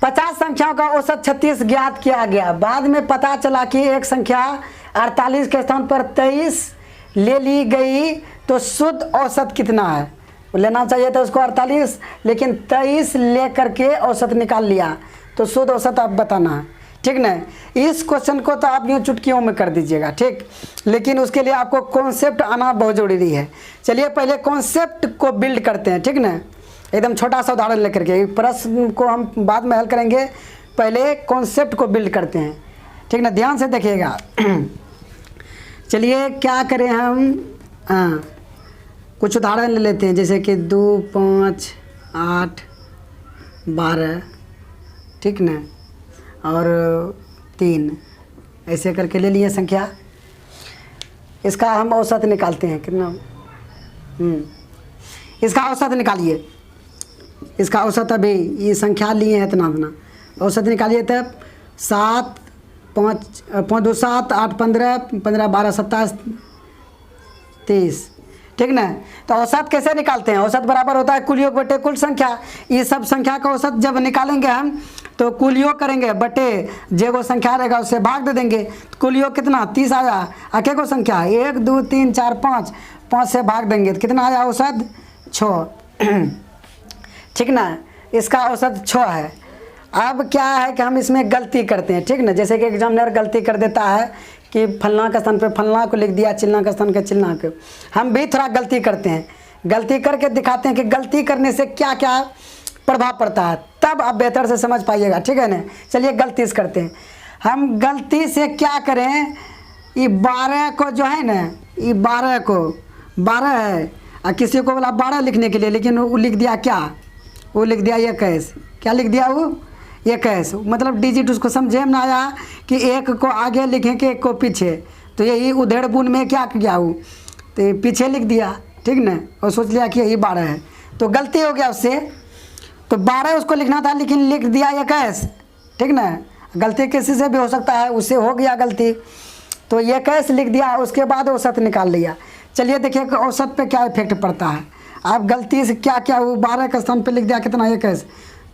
50 संख्याओं का औसत 36 ज्ञात किया गया। बाद में पता चला कि एक संख्या 48 के स्थान पर 23 ले ली गई, तो शुद्ध औसत कितना है? लेना चाहिए था उसको 48, लेकिन 23 ले करके औसत निकाल लिया, तो शुद्ध औसत आप बताना है, ठीक ना। इस क्वेश्चन को तो आप यूँ चुटकियों में कर दीजिएगा, ठीक, लेकिन उसके लिए आपको कॉन्सेप्ट आना बहुत ज़रूरी है। चलिए पहले कॉन्सेप्ट को बिल्ड करते हैं, ठीक ना। एकदम छोटा सा उदाहरण लेकर के, प्रश्न को हम बाद में हल करेंगे, पहले कॉन्सेप्ट को बिल्ड करते हैं, ठीक ना। ध्यान से देखिएगा। चलिए क्या करें हम, कुछ उदाहरण ले लेते हैं, जैसे कि 2, 5, 8, 12, ठीक ना, और 3, ऐसे करके ले लिए संख्या। इसका हम औसत निकालते हैं कितना, इसका औसत निकालिए। इसका औसत अभी ये संख्या लिए हैं इतना इतना, औसत निकालिए तब 7, 5, 5, 2, 7, 8, 15, 15, 12, 27, 23, ठीक ना। तो औसत कैसे निकालते हैं? औसत बराबर होता है कुल योग बटे कुल संख्या। ये सब संख्या का औसत जब निकालेंगे हम, तो कुल योग करेंगे बटे जे को संख्या रहेगा उससे भाग दे देंगे। तो कुल योग कितना 30 आया। अके को संख्या 1, 2, 3, 4, 5, 5 से भाग देंगे तो कितना आया औसत 6, ठीक ना। इसका औसत 6 है। अब क्या है कि हम इसमें गलती करते हैं, ठीक ना। जैसे कि एग्जामिनर गलती कर देता है कि फलना के स्थान पे फलना को लिख दिया, चिलना के स्थान पे चिलना को। हम भी थोड़ा गलती करते हैं, गलती करके दिखाते हैं कि गलती करने से क्या क्या प्रभाव पड़ता है, तब आप बेहतर से समझ पाइएगा, ठीक है ना। चलिए गलती से करते हैं हम। गलती से क्या करें, ये 12 को जो है ना, ये 12 को 12 है और किसी को बोला 12 लिखने के लिए, लेकिन वो लिख दिया क्या, वो लिख दिया 21। क्या लिख दिया वो 21, मतलब डिजिट उसको समझे में ना आया कि एक को आगे लिखें कि एक को पीछे, तो यही उधेड़ बुन में क्या किया वो, तो पीछे लिख दिया, ठीक ना, और सोच लिया कि यही 12 है, तो गलती हो गया उससे। तो 12 उसको लिखना था लेकिन लिख दिया 21, ठीक ना। गलती किसी से भी हो सकता है, उससे हो गया गलती, तो 21 लिख दिया, उसके बाद औसत निकाल लिया। चलिए देखिए औसत पे क्या इफेक्ट पड़ता है। आप गलती से क्या क्या वो 12 के स्थान पे लिख दिया कितना 21,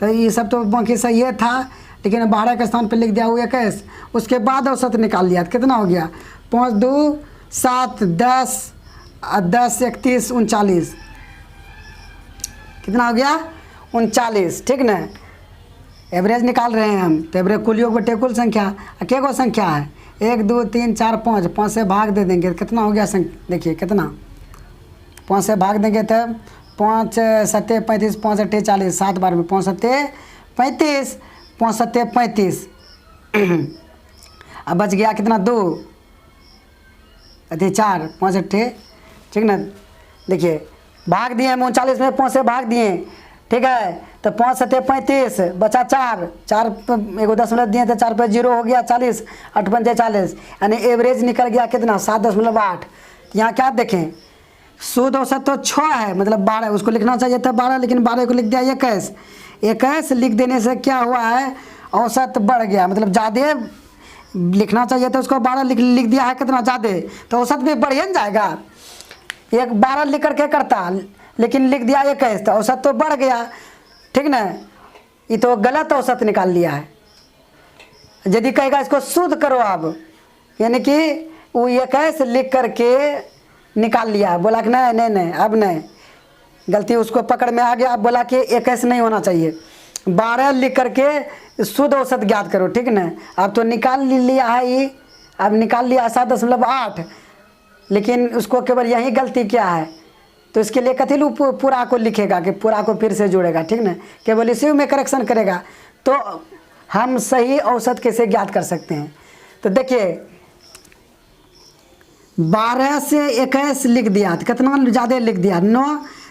तो ये सब तो बाकी सही है था, लेकिन 12 के स्थान पे लिख दिया वो 21, उसके बाद औसत निकाल लिया तो कितना हो गया 5, 2, 7, 10, 10, 31, 39, कितना हो गया 39, ठीक ना। एवरेज निकाल रहे हैं हम, तो एवरेज कुल योग बटे कुल संख्या। क्या को संख्या है 1, 2, 3, 4, 5, 5 से भाग दे देंगे कितना हो गया देखिए कितना, 5 से भाग देंगे तब 5, 7, 35, 5, 8, 40, 7 बार में 5, 7, 35, 5, 7, 35। अब बच गया कितना 2, 4, 5, 8, ठीक ना। देखिए भाग दिए हम 39 में 5 से भाग दिए, ठीक है, तो 5, 7, 35, बचा 4, 4 एगो 10 दिए थे, 4 पे 0 हो गया 40, 8 पंजे 40, यानी एवरेज निकल गया कितना 7.8। यहाँ क्या देखें शुद्ध औसत तो 6 है, मतलब 12, उसको लिखना चाहिए था 12, लेकिन 12 को लिख दिया 21। 21 लिख देने से क्या हुआ है औसत बढ़ गया, मतलब ज़्यादा लिखना चाहिए था उसको 12 लिख दिया है कितना ज़्यादा, तो औसत भी बढ़ ही जाएगा। एक 12 लिख करके करता लेकिन लिख दिया 21, तो औसत तो बढ़ गया, ठीक ना। ये तो गलत औसत निकाल लिया है। यदि कहेगा इसको शुद्ध करो आप, यानी कि वो 21 लिख करके निकाल लिया, बोला कि नहीं नहीं नहीं अब नहीं, गलती उसको पकड़ में आ गया। अब बोला कि 21 नहीं होना चाहिए, 12 लिख करके शुद्ध औसत ज्ञात करो, ठीक ना। अब तो निकाल लिया है ये, अब निकाल लिया 7.8, लेकिन उसको केवल यही गलती क्या है, तो इसके लिए कथिल पूरा को लिखेगा कि पूरा को फिर से जोड़ेगा, ठीक ना, केवल इसी में करेक्शन करेगा। तो हम सही औसत कैसे ज्ञात कर सकते हैं, तो देखिए 12 से 21 लिख दिया तो कितना ज़्यादा लिख दिया 9,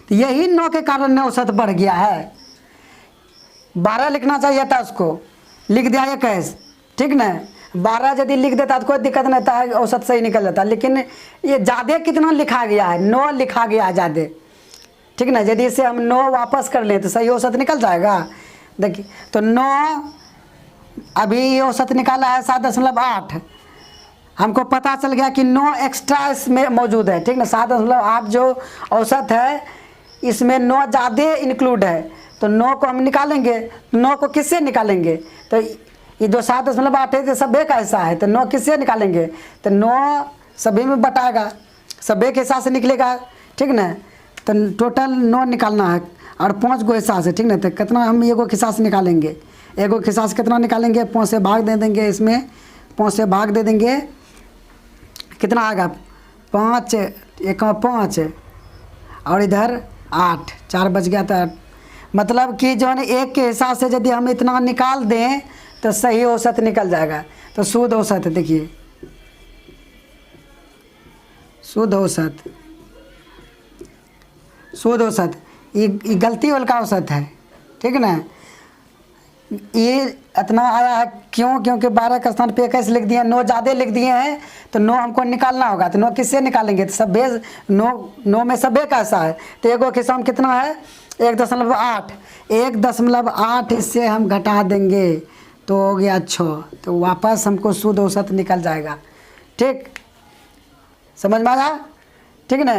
तो यही 9 के कारण औसत बढ़ गया है। 12 लिखना चाहिए था उसको, लिख दिया 21, ठीक ना। 12 यदि लिख देता तो कोई दिक्कत नहीं था, औसत सही निकल जाता, लेकिन ये ज़्यादा कितना लिखा गया है 9 लिखा गया है ज़्यादा, ठीक ना। यदि इसे हम 9 वापस कर लें तो सही औसत निकल जाएगा। देखिए तो 9 अभी ये औसत निकाला है 7.8, हमको पता चल गया कि 9 एक्स्ट्रा इसमें मौजूद है, ठीक ना। 7.8 जो औसत है इसमें 9 ज़्यादा इंक्लूड है, तो 9 को हम निकालेंगे, 9 को किससे निकालेंगे? तो ये जो 7.8 है तो सभ्य का हिस्सा है, तो 9 किससे निकालेंगे? तो 9 सभी में बटाएगा, सभ्य के हिसाब से निकलेगा, ठीक ना। तो टोटल 9 निकालना है और 5 गो हिस्सा से, ठीक ना। तो कितना हम एगो के हिसाब से निकालेंगे? एगो के हिसाब से कितना निकालेंगे? 5 से भाग दे देंगे, इसमें 5 से भाग दे देंगे, कितना आएगा? 5 1 5 और इधर 8, 4 बच गया। तो 8 मतलब कि जो है 1 के हिसाब से यदि हम इतना निकाल दें तो सही औसत निकल जाएगा। तो शुद्ध औसत देखिए, शुद्ध औसत, शुद्ध औसत ये गलती वाला का औसत है, ठीक ना। ये इतना आया है क्यों? क्योंकि 12 के स्थान पे 21 लिख दिए, 9 ज़्यादा लिख दिए हैं, तो 9 हमको निकालना होगा। तो 9 किससे निकालेंगे? तो सभ्य 9 में सभ्य कैसा है? तो एगो के सम कितना है? 1.8, 1.8 इससे हम घटा देंगे तो हो गया 6। तो वापस हमको शुद्ध औसत निकल जाएगा, ठीक, समझ में आया, ठीक ना।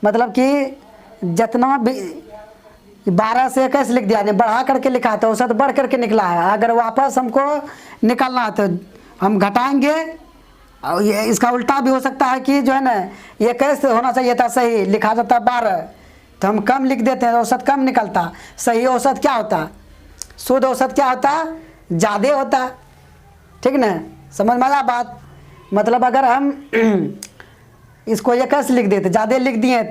मतलब कि जितना भी 12 से 21 लिख दिया, नहीं बढ़ा करके लिखा तो औसत बढ़ करके निकला है। अगर वापस हमको निकालना है तो हम घटाएंगे, और ये इसका उल्टा भी हो सकता है कि जो है ना 21 होना चाहिए था, सही लिखा जाता 12, तो हम कम लिख देते हैं, औसत कम निकलता। सही औसत क्या होता? शुद्ध औसत क्या होता? ज़्यादा होता, ठीक ना, समझ में आया बात। मतलब अगर हम इसको 21 लिख देते, ज़्यादा लिख दिए,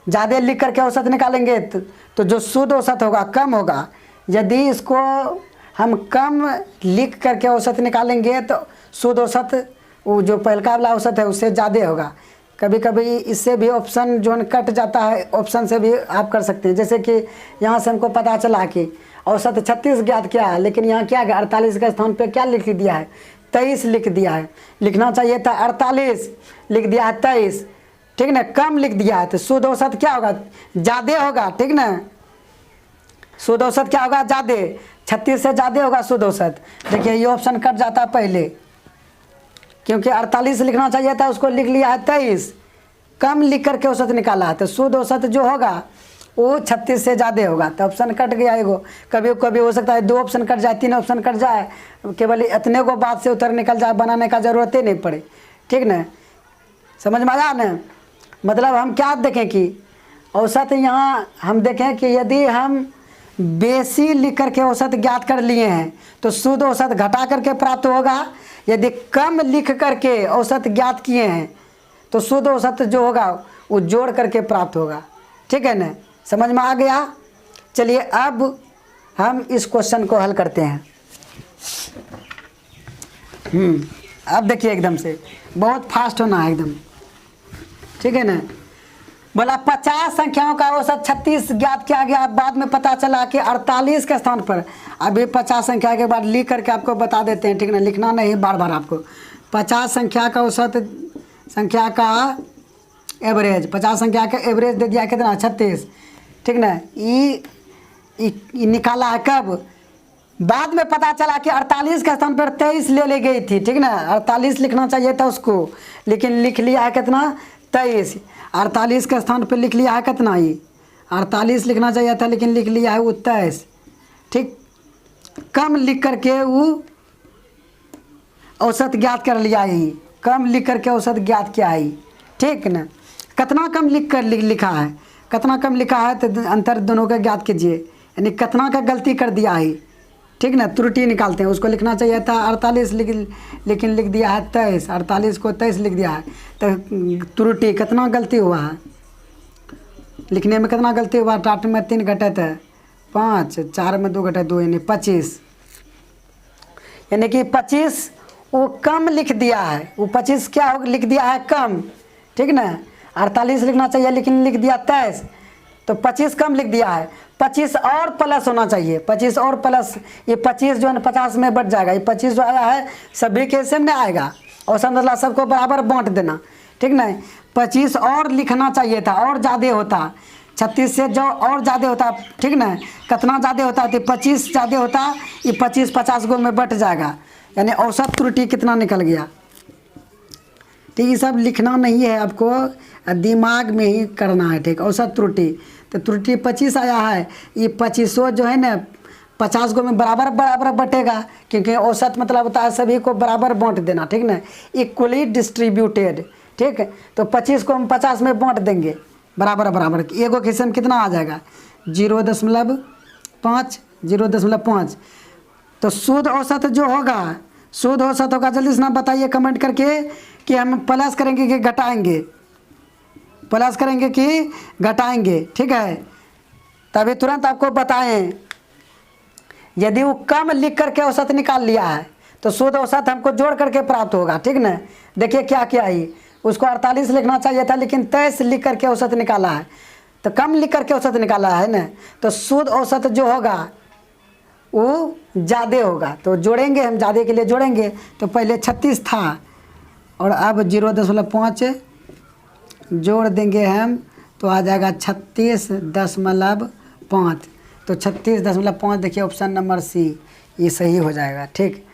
ज़्यादा लिख करके औसत निकालेंगे तो जो शुद्ध औसत होगा कम होगा। यदि इसको हम कम लिख करके औसत निकालेंगे तो शुद्ध औसत वो जो पहलका वाला औसत है उससे ज़्यादा होगा। कभी कभी इससे भी ऑप्शन जो कट जाता है, ऑप्शन से भी आप कर सकते हैं। जैसे कि यहाँ से हमको पता चला कि औसत 36 ज्ञात क्या है, लेकिन यहाँ क्या है 48 के स्थान पे क्या लिख दिया है? 23 लिख दिया है। लिखना चाहिए था 48, लिख दिया है 23, ठीक ना, कम लिख दिया है। तो शुद्ध औसत क्या होगा? ज़्यादा होगा, ठीक ना। शुद्ध औसत क्या होगा? ज़्यादा, 36 से ज़्यादा होगा शुद्ध औसत। देखिए ये ऑप्शन कट जाता है पहले, क्योंकि 48 लिखना चाहिए था, उसको लिख लिया है 23, कम लिख करके औसत निकाला है। तो शुद्ध औसत जो होगा वो 36 से ज़्यादा होगा। तो ऑप्शन कट गया एगो। कभी कभी हो सकता है 2 ऑप्शन कट जाए, 3 ऑप्शन कट जाए, केवल इतने को बात से उत्तर निकल जाए, बनाने का ज़रूरत ही नहीं पड़े, ठीक ना, समझ में आया ना। मतलब हम क्या देखें कि औसत यहाँ हम देखें कि यदि हम बेसी लिख करके औसत ज्ञात कर लिए हैं तो शुद्ध औसत घटा करके प्राप्त होगा। यदि कम लिख करके औसत ज्ञात किए हैं तो शुद्ध औसत जो होगा वो जोड़ करके प्राप्त होगा, ठीक है ना, समझ में आ गया। चलिए अब हम इस क्वेश्चन को हल करते हैं। अब देखिए एकदम से बहुत फास्ट होना है एकदम, ठीक है ना। बोला 50 संख्याओं का औसत 36 ज्ञात किया गया। बाद में पता चला कि 48 के स्थान पर, अभी 50 संख्या के बाद लिख करके आपको बता देते हैं, ठीक ना, लिखना नहीं बार बार आपको। 50 संख्या का औसत संख्या का एवरेज, 50 संख्या का एवरेज दे दिया कितना? 36, ठीक ना। ये निकाला है कब? बाद में पता चला कि 48 के स्थान पर 23 ले गई थी, ठीक ना। 48 लिखना चाहिए था उसको, लेकिन लिख लिया है कितना? 23। 48 के स्थान पर लिख लिया है कितना? ये 48 लिखना चाहिए था, लेकिन लिख लिया है वो 23, ठीक। कम लिख करके वो औसत ज्ञात कर लिया है, कम लिख करके औसत ज्ञात किया है, ठीक ना। कितना कम लिखा है, कितना कम लिखा है तो अंतर दोनों का ज्ञात कीजिए, यानी कितना का गलती कर दिया है, ठीक ना। त्रुटि निकालते हैं, उसको लिखना चाहिए था 48 लेकिन लिख दिया है 23, 48 को 23 लिख दिया है। तो त्रुटि कितना गलती हुआ है लिखने में? कितना गलती हुआ? 8 में 3 घटे थे 5, 4 में 2 घटे 2, यानी 25, यानी कि 25 वो कम लिख दिया है। वो 25 क्या हो लिख दिया है? कम, ठीक ना। 48 लिखना चाहिए लेकिन लिख दिया 23, तो 25 कम लिख दिया है। 25 और प्लस होना चाहिए, 25 और प्लस, ये 25 जो है 50 में बढ़ जाएगा। ये 25 जो आया है सभी के सामने आएगा, और समझला सबको बराबर बांट देना, ठीक ना। 25 और लिखना चाहिए था, और ज़्यादा होता, 36 से जो और ज़्यादा होता, ठीक ना। कितना ज़्यादा होता? तो 25 ज़्यादा होता, ये 25 50 गो में बट जाएगा, यानी औसत त्रुटि कितना निकल गया। तो ये सब लिखना नहीं है आपको, दिमाग में ही करना है, ठीक। औसत त्रुटि तो त्रुटि 25 आया है। ये 25 जो है ना 50 को में बराबर बराबर बटेगा, क्योंकि औसत मतलब होता है सभी को बराबर बांट देना, ठीक ना, इक्वली डिस्ट्रीब्यूटेड, ठीक है। तो 25 को हम 50 में बांट देंगे बराबर बराबर। एगो के हिस्से में कितना आ जाएगा 0.5, 0.5। तो शुद्ध औसत जो होगा, शुद्ध औसत होगा, जल्दी से ना बताइए कमेंट करके कि हम प्लस करेंगे कि घटाएंगे, प्लस करेंगे कि घटाएंगे, ठीक है। तभी तुरंत आपको बताएं। यदि वो कम लिख करके औसत निकाल लिया है तो शुद्ध औसत हमको जोड़ करके प्राप्त होगा, ठीक ना। देखिए क्या क्या है, उसको 48 लिखना चाहिए था लेकिन 23 लिख करके औसत निकाला है, तो कम लिख करके औसत निकाला है ना। तो शुद्ध औसत जो होगा वो ज़्यादा होगा, तो जोड़ेंगे हम, ज़्यादा के लिए जोड़ेंगे। तो पहले 36 था और अब 0.5 जोड़ देंगे हम, तो आ जाएगा 36.5। तो 36.5 देखिए ऑप्शन नंबर सी, ये सही हो जाएगा, ठीक।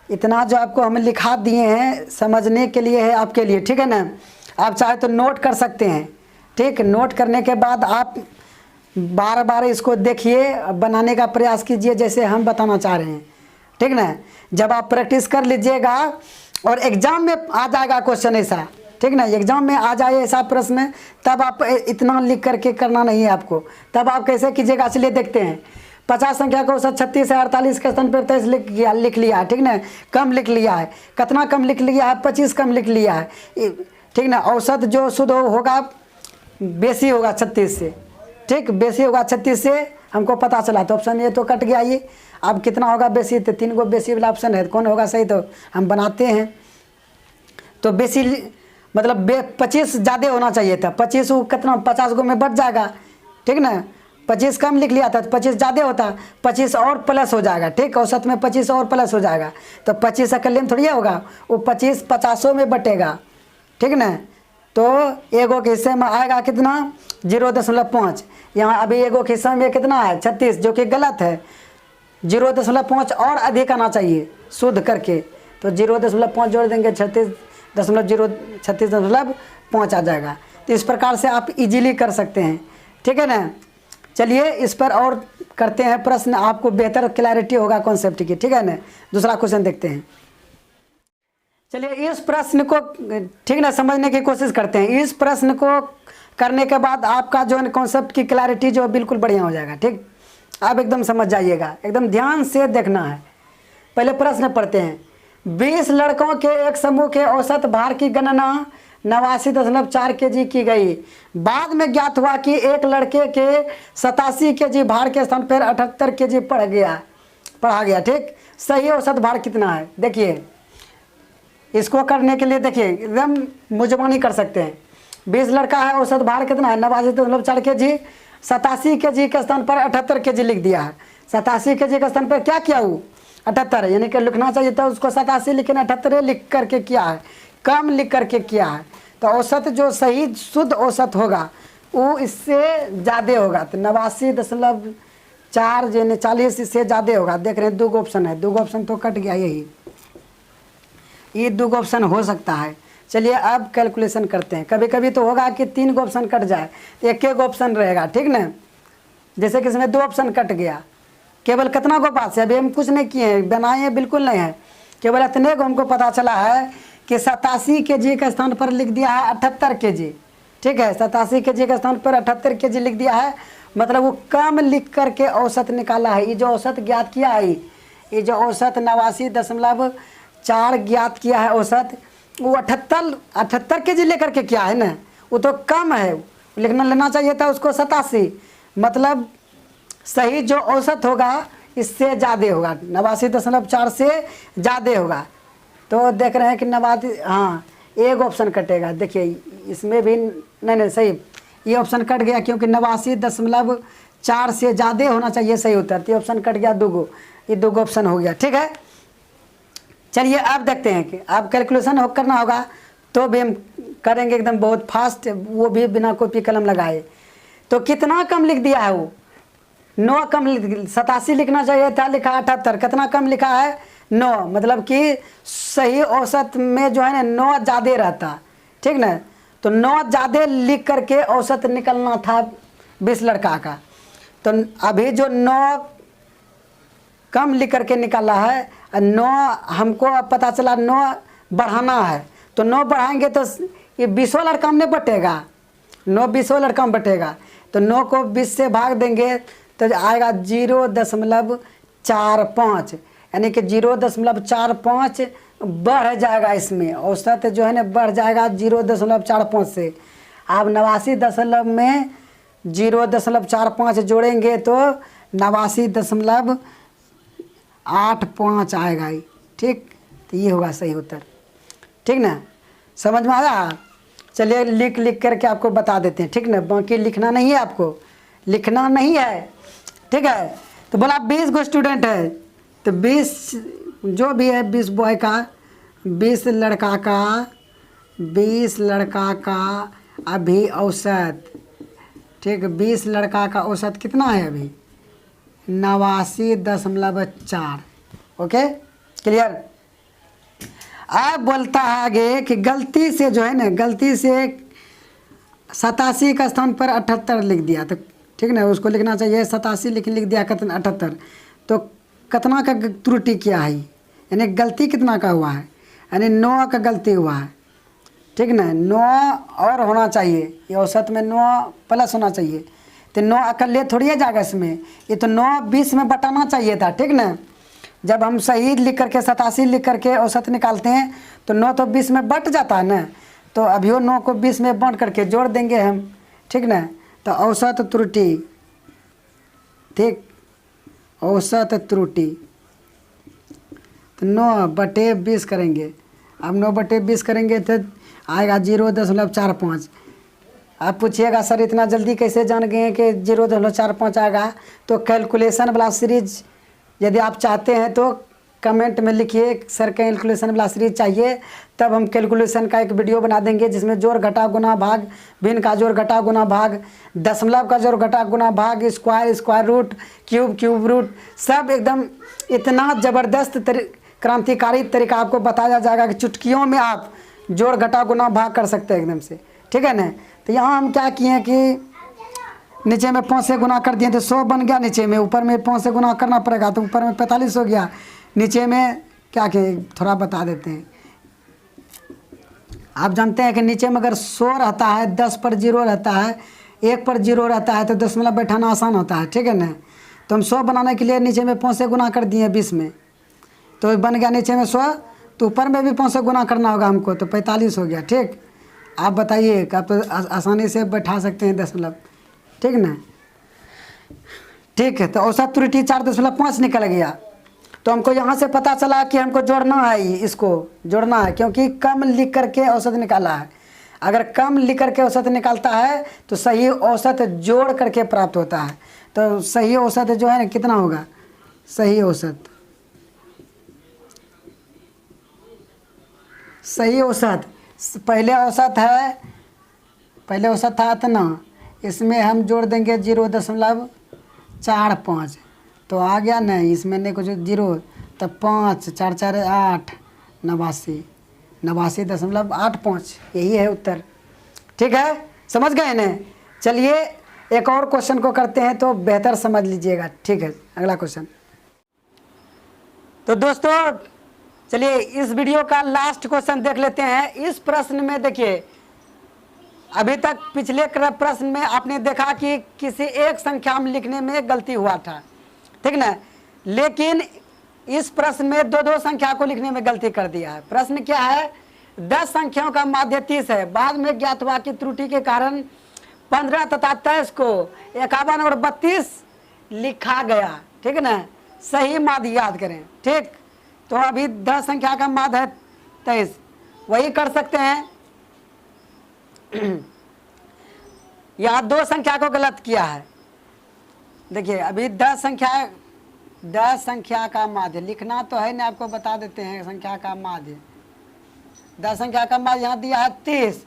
इतना जो आपको हम लिखा दिए हैं समझने के लिए है आपके लिए, ठीक है ना। आप चाहे तो नोट कर सकते हैं, ठीक। नोट करने के बाद आप बार बार इसको देखिए, बनाने का प्रयास कीजिए जैसे हम बताना चाह रहे हैं, ठीक ना। जब आप प्रैक्टिस कर लीजिएगा और एग्ज़ाम में आ जाएगा क्वेश्चन ऐसा, ठीक ना, एग्जाम में आ जाए ऐसा प्रश्न, तब आप इतना लिख करके करना नहीं है आपको। तब आप कैसे कीजिएगा, चलिए देखते हैं। 50 संख्या को औसत 36 है, 48 के स्थान पर 23 लिख लिया है, ठीक ना। कम लिख लिया है, कितना कम लिख लिया है 25 कम लिख लिया है, ठीक ना। औसत जो शुद्ध होगा बेसी होगा 36 से, ठीक, बेसी होगा 36 से, हमको पता चला। तो ऑप्शन ये तो कट गया। ये अब कितना होगा बेसी, तो 3 को बेसी वाला ऑप्शन है, कौन होगा सही, तो हम बनाते हैं। तो बेसी मतलब 25 ज़्यादा होना चाहिए था, 25 कितना 50 को में बढ़ जाएगा, ठीक ना। 25 कम लिख लिया था तो 25 ज़्यादा होता, 25 और प्लस हो जाएगा, ठीक। औसत में 25 और प्लस हो जाएगा, तो 25 अकेले में थोड़ी होगा, वो 25 50 में बटेगा, ठीक ना। तो एगो के हिस्से में आएगा कितना 0.5। यहाँ अभी एगो के हिस्से में कितना है 36, जो कि गलत है। 0.5 और अधिक आना चाहिए शुद्ध करके, तो 0.5 जोड़ देंगे 36.5 आ जाएगा। तो इस प्रकार से आप इजीली कर सकते हैं, ठीक है ना। चलिए इस पर और करते हैं प्रश्न, आपको बेहतर क्लैरिटी होगा कॉन्सेप्ट की, ठीक है ना। दूसरा क्वेश्चन देखते हैं। चलिए इस प्रश्न को ठीक ना समझने की कोशिश करते हैं। इस प्रश्न को करने के बाद आपका जो है कॉन्सेप्ट की क्लैरिटी जो बिल्कुल बढ़िया हो जाएगा, ठीक। आप एकदम समझ जाइएगा, एकदम ध्यान से देखना है। पहले प्रश्न पढ़ते हैं। 20 लड़कों के एक समूह के औसत भार की गणना 89.4 kg की गई। बाद में ज्ञात हुआ कि एक लड़के के 87 kg भार के स्थान पर 78 kg पढ़ा गया, ठीक। सही औसत भार कितना है, देखिए इसको करने के लिए देखिए एकदम मुजबानी कर सकते हैं। 20 लड़का है, औसत भार कितना है 89.4 kg, 87 kg के स्थान पर 78 kg लिख दिया है। 87 kg के स्थान पर क्या किया वो 78, यानी कि लिखना चाहिए था उसको 87, लेकिन 78 लिख करके किया है, कम लिख करके किया है। तो औसत जो सही शुद्ध औसत होगा वो इससे ज़्यादा होगा, तो 89.4 यानी 40 इससे ज़्यादा होगा। देख रहे हैं 2 ऑप्शन है, 2 ऑप्शन तो कट गया, ये 2 ऑप्शन हो सकता है। चलिए अब कैलकुलेशन करते हैं। कभी कभी तो होगा कि 3 ऑप्शन कट जाए, तो एक ऑप्शन रहेगा, ठीक ना। जैसे कि इसमें 2 ऑप्शन कट गया, केवल कितना को पास है, अभी हम कुछ नहीं किए हैं, बनाए हैं बिल्कुल नहीं है, केवल इतने को हमको पता चला है कि 87 kg के स्थान पर लिख दिया है 78 kg, ठीक है। 87 kg के स्थान पर 78 kg लिख दिया है, मतलब वो कम लिख करके औसत निकाला है। ये जो औसत ज्ञात किया है, ये जो औसत 89.4 ज्ञात किया है औसत, वो 78 kg लेकर के क्या है ना, वो तो कम है, लेना चाहिए था उसको 87, मतलब सही जो औसत होगा इससे ज़्यादा होगा, 89.4 से ज़्यादा होगा। तो देख रहे हैं कि 89, हाँ एक ऑप्शन कटेगा, देखिए इसमें भी नहीं सही, ये ऑप्शन कट गया क्योंकि 89.4 से ज़्यादा होना चाहिए सही उत्तर, तो ऑप्शन कट गया 2, ये 2 ऑप्शन हो गया, ठीक है। चलिए अब देखते हैं कि अब कैलकुलेशन करना होगा तो भी हम करेंगे एकदम बहुत फास्ट, वो भी बिना कॉपी कलम लगाए। तो कितना कम लिख दिया है वो 9 कम, 87 लिखना चाहिए था, लिखा 78, कितना कम लिखा है 9, मतलब कि सही औसत में जो है ना 9 ज़्यादा रहता, ठीक ना। तो 9 ज़्यादा लिख करके औसत निकलना था 20 लड़का का। तो अभी जो 9 कम लिख करके निकाला है, 9 हमको अब पता चला 9 बढ़ाना है, तो 9 बढ़ाएंगे तो ये 20 लड़का में नहीं बटेगा, 9 20 लड़का में बटेगा। तो 9 को 20 से भाग देंगे तो आएगा 0.45, यानी कि 0.45 बढ़ जाएगा इसमें, औसत जो है ना बढ़ जाएगा 0.45 से। आप 89 में 0.45 जोड़ेंगे तो 89.85 आएगा ही, ठीक। तो ये होगा सही उत्तर, ठीक ना, समझ में आया। चलिए लिख करके आपको बता देते हैं, ठीक ना, बाकी लिखना नहीं है, आपको लिखना नहीं है, ठीक है। तो बोला 20 गो स्टूडेंट है, तो 20 जो भी है 20 बॉय का, 20 लड़का का अभी औसत, ठीक। 20 लड़का का औसत कितना है अभी 89.4। Okay clear. अब बोलता है आगे कि गलती से जो है ना, गलती से 87 का स्थान पर 78 लिख दिया, तो ठीक ना, उसको लिखना चाहिए 87 लिख दिया 78, तो कितना का त्रुटि किया है, यानी गलती कितना का हुआ है, यानी 9 का गलती हुआ है, ठीक ना। 9 और होना चाहिए, ये औसत में 9 प्लस होना चाहिए, तो 9 अकेले थोड़ी जाएगा इसमें, ये तो 9 20 में बटाना चाहिए था, ठीक ना। जब हम सही लिख करके 87 लिख करके औसत निकालते हैं तो 9 तो 20 में बट जाता है ना, तो अभी वो 9 को 20 में बांट करके जोड़ देंगे हम, ठीक ना। तो औसत त्रुटि, ठीक, औसत त्रुटि, तो 9/20 करेंगे। अब 9/20 करेंगे तो आएगा 0.45। आप पूछिएगा सर इतना जल्दी कैसे जान गए कि 0.45 आएगा, तो कैलकुलेशन वाला सीरीज यदि आप चाहते हैं तो कमेंट में लिखिए सर कैलकुलेशन वाला सीरीज चाहिए, तब हम कैलकुलेशन का एक वीडियो बना देंगे जिसमें जोड़ घटा गुना भाग, भिन्न का जोड़ घटा गुना भाग, दशमलव का जोड़ घटा गुना भाग, स्क्वायर रूट, क्यूब रूट, सब एकदम इतना ज़बरदस्त क्रांतिकारी तरीका आपको बताया जाएगा कि चुटकियों में आप जोड़ घटा गुना भाग कर सकते हैं एकदम से, ठीक है ना। तो यहाँ हम क्या किए कि नीचे में 5 से गुना कर दिए तो 100 बन गया, नीचे में ऊपर में 5 से गुना करना पड़ेगा तो ऊपर में 45 हो गया, नीचे में क्या किए थोड़ा बता देते हैं। आप जानते हैं कि नीचे में अगर 100 रहता है, 10 पर 0 रहता है, 1 पर 0 रहता है, तो दशमलव बैठाना आसान होता है, ठीक है ना। तो हम 100 बनाने के लिए नीचे में 5 से गुना कर दिए 20 में, तो बन गया नीचे में 100, तो ऊपर में भी 5 से गुना करना होगा हमको, तो 45 हो गया, ठीक। आप बताइए, आप तो आसानी से बैठा सकते हैं दशमलव, ठीक ना, ठीक है। तो औसत त्रुटि 4.5 निकल गया, तो हमको यहाँ से पता चला कि हमको जोड़ना है, इसको जोड़ना है, क्योंकि कम लिख करके औसत निकाला है। अगर कम लिख करके औसत निकालता है तो सही औसत जोड़ करके प्राप्त होता है। तो सही औसत जो है ना कितना होगा, सही औसत पहले औसत था इतना, इसमें हम जोड़ देंगे 0.45, तो आ गया नहीं, इसमें नहीं कुछ 0, तो 5 4 4 8 89.85, यही है उत्तर, ठीक है, समझ गए ना। चलिए एक और क्वेश्चन को करते हैं तो बेहतर समझ लीजिएगा, ठीक है। अगला क्वेश्चन, तो दोस्तों चलिए इस वीडियो का लास्ट क्वेश्चन देख लेते हैं। इस प्रश्न में देखिए, अभी तक पिछले प्रश्न में आपने देखा कि किसी एक संख्या में लिखने में गलती हुआ था, ठीक ना, लेकिन इस प्रश्न में 2 संख्या को लिखने में गलती कर दिया है। प्रश्न क्या है, 10 संख्याओं का माध्य 30 है, बाद में ज्ञात हुआ कि त्रुटि के कारण 15 तथा 23 को 51 और 32 लिखा गया, ठीक है ना। सही माध्य याद करें, ठीक। तो अभी 10 संख्या का माध्य है 23, वही कर सकते हैं। यहाँ 2 संख्या को गलत किया है, देखिए अभी 10 संख्या का माध्य लिखना तो है ना, आपको बता देते हैं संख्या का माध्य। 10 संख्या का माध्य यहाँ दिया है 30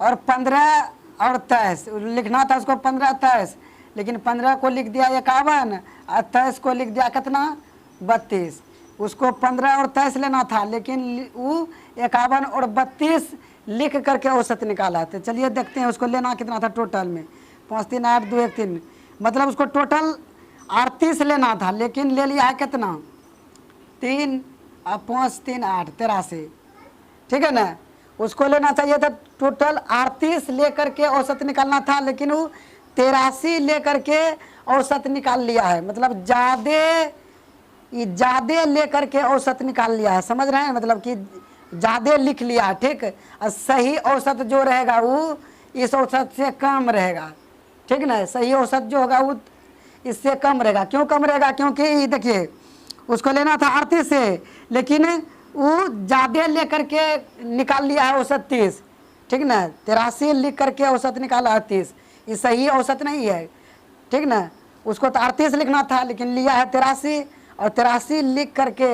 और 15 और 23, लिखना था उसको 15 23, लेकिन 15 को लिख दिया 51 और 23 को लिख दिया कितना 32। उसको 15 और 23 लेना था, लेकिन वो 51 और 32 लिख करके औसत निकाला। तो चलिए देखते हैं उसको लेना कितना था टोटल में, 5 3 8 2 1 3, मतलब उसको टोटल 38 लेना था, लेकिन ले लिया है कितना 3 और 5 3 8 83, ठीक है ना। उसको लेना चाहिए था टोटल 38 लेकर के औसत निकालना था, लेकिन वो 83 लेकर के औसत निकाल लिया है, मतलब ज़्यादा लेकर के औसत निकाल लिया है, समझ रहे हैं, मतलब कि ज़्यादा लिख लिया है, ठीक। और सही औसत जो रहेगा वो इस औसत से कम रहेगा, ठीक ना। सही औसत जो होगा वो इससे कम रहेगा। क्यों कम रहेगा? क्योंकि देखिए उसको लेना था 38 से, लेकिन वो ज़्यादा लेकर के निकाल लिया है औसत 30, ठीक ना। 83 लिख करके औसत निकाला है 30, ये सही औसत नहीं है, ठीक ना। उसको तो 38 लिखना था, लेकिन लिया है 83, और 83 लिख करके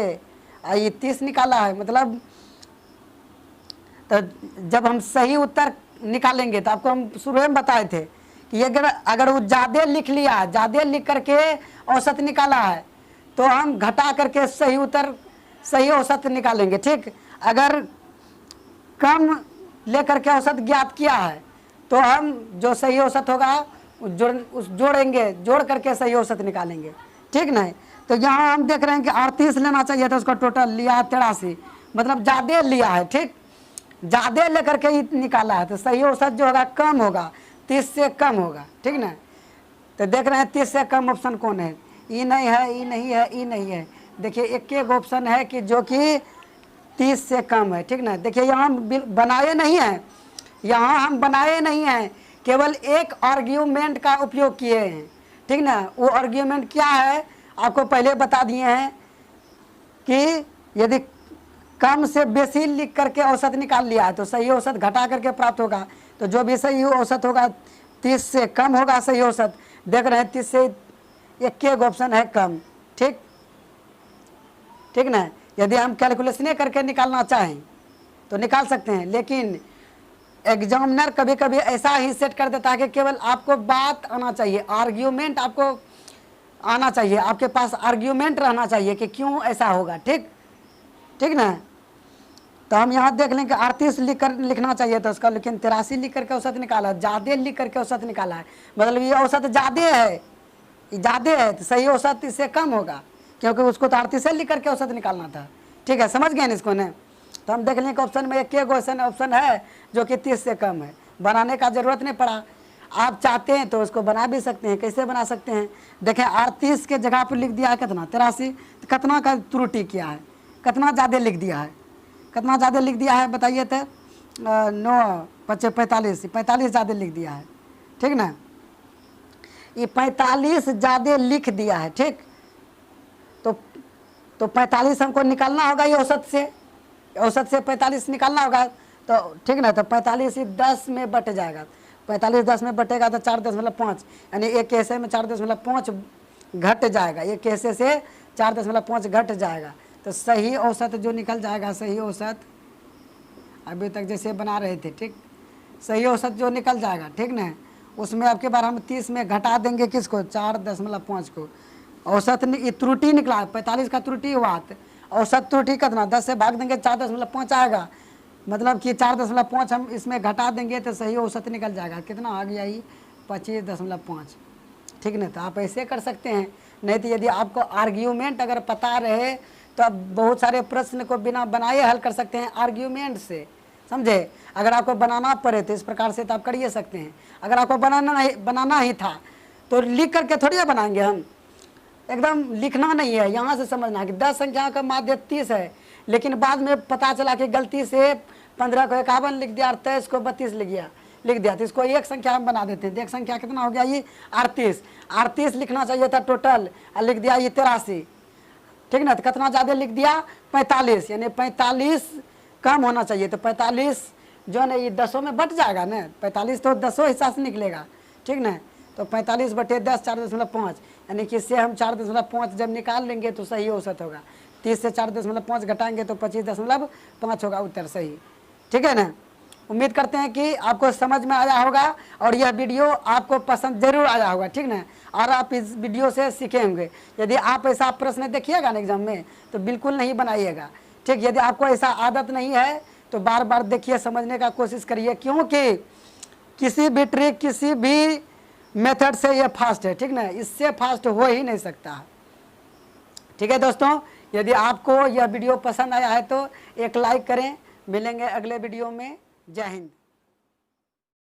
ये 30 निकाला है। मतलब तो जब हम सही उत्तर निकालेंगे, तो आपको हम शुरू में बताए थे कि अगर वो ज़्यादा लिख लिया, ज़्यादा लिख करके औसत निकाला है, तो हम घटा करके सही उत्तर, सही औसत निकालेंगे, ठीक। अगर कम लेकर के औसत ज्ञात किया है, तो हम जो सही औसत होगा जोड़ेंगे, जोड़ करके सही औसत निकालेंगे, ठीक ना। तो यहाँ हम देख रहे हैं कि 38 लेना चाहिए था, उसका टोटल लिया है 83, मतलब ज़्यादा लिया है, ठीक। ज़्यादा लेकर के निकाला है, तो सही औसत जो होगा कम होगा, 30 से कम होगा, ठीक ना। तो देख रहे हैं 30 से कम ऑप्शन कौन है? ई नहीं है, ई नहीं है, ई नहीं है। देखिए एक ऑप्शन है कि जो कि 30 से कम है, ठीक ना। देखिए यहाँ हम बनाए नहीं हैं, यहाँ हम बनाए नहीं हैं, केवल एक आर्ग्यूमेंट का उपयोग किए हैं, ठीक ना। वो आर्ग्यूमेंट क्या है आपको पहले बता दिए हैं कि यदि कम से बेसी लिख करके औसत निकाल लिया है, तो सही औसत घटा करके प्राप्त होगा। तो जो भी सही औसत होगा 30 से कम होगा सही औसत। देख रहे हैं 30 से एक ऑप्शन है कम, ठीक, ठीक ना। यदि हम कैलकुलेशन करके निकालना चाहें तो निकाल सकते हैं, लेकिन एग्जामिनर कभी कभी ऐसा ही सेट कर देता है कि केवल आपको बात आना चाहिए, आर्ग्यूमेंट आपको आना चाहिए, आपके पास आर्ग्यूमेंट रहना चाहिए कि क्यों ऐसा होगा, ठीक, ठीक ना। तो हम यहाँ देख लें कि 38 लिखना चाहिए था उसका, लेकिन 83 लिख करके औसत निकाला, ज़्यादा लिख करके औसत निकाला है, मतलब ये औसत ज़्यादा है, ज़्यादा है, तो सही औसत इससे कम होगा, क्योंकि उसको तो 38 लिख करके औसत निकालना था, ठीक है। समझ गए ना इसको ने। तो हम देख लें कि ऑप्शन में एक ऑप्शन है जो कि 30 से कम है, बनाने का ज़रूरत नहीं पड़ा। आप चाहते हैं तो उसको बना भी सकते हैं। कैसे बना सकते हैं? देखें 38 के जगह पर लिख दिया है कितना 83, तो कितना का त्रुटि किया है, कितना ज़्यादा लिख दिया है, कितना ज़्यादा लिख दिया है बताइए। तो 9 5 45, 45 ज़्यादा लिख दिया है, ठीक ना। ये 45 ज़्यादा लिख दिया है, ठीक। तो 45 हमको निकालना होगा ये औसत से, औसत से 45 निकालना होगा, तो ठीक ना। तो 45 ही 10 में बट जाएगा, 45 10 में बटेगा तो 4.5, यानी एक हिस्से में 4.5 घट जाएगा, एक हिस्से से 4.5 घट जाएगा। तो सही औसत जो निकल जाएगा, सही औसत अभी तक जैसे बना रहे थे, ठीक, सही औसत जो निकल जाएगा, ठीक ना, उसमें आपके बार हम 30 में घटा देंगे किसको 4.5 को। औसत त्रुटि निकला 45 का त्रुटि हुआ, तो औसत त्रुटि कितना 10 से भाग देंगे 4.5 आएगा, मतलब कि 4.5 हम इसमें घटा देंगे तो सही औसत निकल जाएगा। कितना आ गया ये 25.5, ठीक ना। तो आप ऐसे कर सकते हैं। नहीं तो यदि आपको आर्ग्यूमेंट अगर पता रहे तो आप बहुत सारे प्रश्न को बिना बनाए हल कर सकते हैं आर्ग्यूमेंट से, समझे। अगर आपको बनाना पड़े तो इस प्रकार से तो आप कर सकते हैं। अगर आपको बनाना ही था तो लिख करके थोड़ी बनाएंगे हम, एकदम लिखना नहीं है, यहाँ से समझना है कि 10 संख्या का माध्य 30 है, लेकिन बाद में पता चला कि गलती से 15 को 51 लिख दिया और 23 को 32 लिख दिया, तो इसको एक संख्या हम बना देते हैं। एक संख्या कितना हो गया ये 38 लिखना चाहिए था टोटल, और लिख दिया ये 83, ठीक ना। तो कितना ज़्यादा लिख दिया 45, यानी 45 कम होना चाहिए। तो 45 जो है ना ये 10 में बट जाएगा ना, 45 तो 10 हिसाब से निकलेगा, ठीक ना। तो 45 बटे 10 4.5, यानी कि इससे हम 4.5 जब निकाल लेंगे तो सही औसत होगा। 30 से 4.5 घटाएंगे तो 25.5 होगा उत्तर सही, ठीक है ना। उम्मीद करते हैं कि आपको समझ में आया होगा और यह वीडियो आपको पसंद जरूर आया होगा, ठीक ना। और आप इस वीडियो से सीखे होंगे। यदि आप ऐसा प्रश्न देखिएगा ना एग्जाम में तो बिल्कुल नहीं बनाइएगा, ठीक। यदि आपको ऐसा आदत नहीं है तो बार बार देखिए, समझने का कोशिश करिए, क्योंकि किसी भी ट्रिक, किसी भी मेथड से ये फास्ट है, ठीक ना, इससे फास्ट हो ही नहीं सकता। ठीक है दोस्तों, यदि आपको यह वीडियो पसंद आया है तो एक लाइक करें। मिलेंगे अगले वीडियो में। जय हिंद।